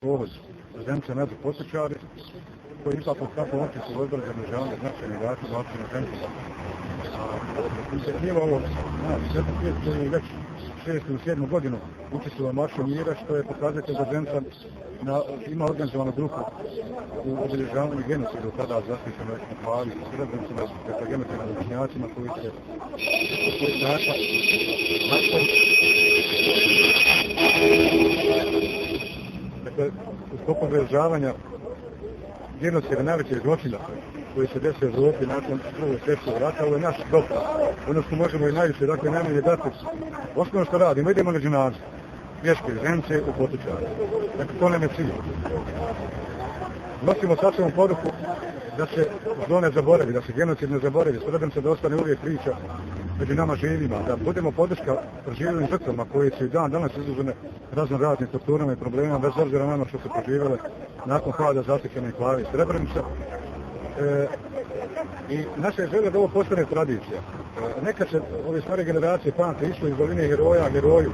povod Zemce nađu posjećari koji ipak pod kakvom općicu odbor za održavanje značajne igrača za općinu Zemce. Inicijativa ovog Sveti Svijet koji je već 6. ili 7. godinu učestvovao Maršu mira, što je pokazatelj da Zemca ima organizovanu grupu u obilježavanju genocidu tada zaštićeno enklavi u Srebrenicima, dakle genocidnim Bošnjacima koji se dakle, u sklopu obilježavanja genocida najvećeg zločina koji se desio u Evropi nakon Drugog svjetskog rata, ovo je naš doktor. Ono što možemo i najviše, dakle najmanje dati, osnovno što radimo, idemo na džinazu, vješke Zemce u Potočari. Dakle, to nam je cilj. Nosimo sasvom poruku da se zlo ne zaboravi, da se genocid ne zaboravi, Srebrenica da ostane uvijek priča među nama živima, da budemo podrška proživjelim žrtvama koji su i dan danas izložene razno-raznim torturama i problemima, bez obzira na ono što su proživjele nakon pada zaštićene enklave Srebrenica. I naša je želja da ovo postane tradicija. Nekad se ove stare generacije pamte išlo iz doline heroja heroju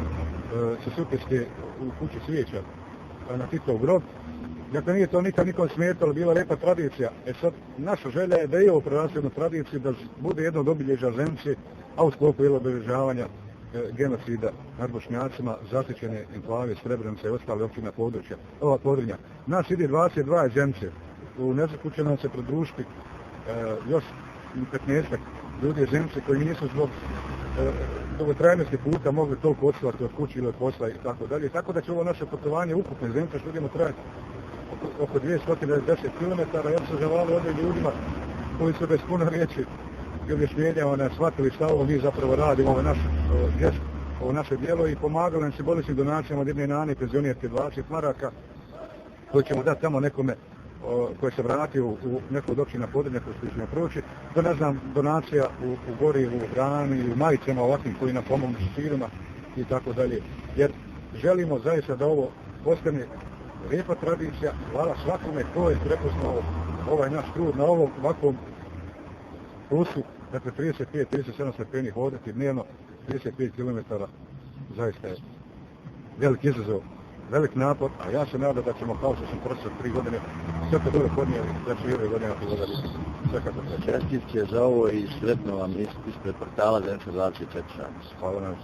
sa Sutjeske u kući svijeća na Titov grob. Dakle, nije to nikad nikom smetalo, bila lijepa tradicija. Sad, naša želja je da i ovo preraste jednu tradiciju, da bude jedno od obilježja Zemce, a u sklopu je obilježavanja genocida nad Bošnjacima, zaštićene enklave Srebrenica i ostale općina područja. Ova podrinja. Nas ide 22 Zemce. U Nezaku će nam se pridružiti još 15 ljudi Zemce koji nisu zbog dugotrajnosti puta mogli toliko odslati od kući ili od posla i tako dalje. Tako da će ovo naše putovanje ukupne Zemce što idemo trajati oko 210 km. Ja se zavali ovdje ljudima koji su bez puno riječi i objašnjenja shvatili šta ovo mi zapravo radimo, ovo je naš gest, ovo naše djelo i pomagali nam simboličnim donacijama od jedne nane penzionirke 20 maraka koje ćemo dati tamo nekome koji se vratio u neku od općina Podrinja koji ćemo proći, da ne znam donacija u gorivu, u hrani, u majicama ovakvim koji nam pomognu širima i tako dalje. Jer želimo zaista da ovo postane lijepa tradicija. Hvala svakome ko je prepoznao ovaj naš trud na ovom ovakvom plusu, dakle 35-37 stepeni hodati dnevno, 35 km, zaista je velik izazov, velik napor, a ja se nadam da ćemo kao što sam prošao 3 godine sve to dobro podnijeli, da će i ove godine pogodati sve kako se. Čestitke za ovo i sretno vam ispred portala Zemca 24. Hvala nam.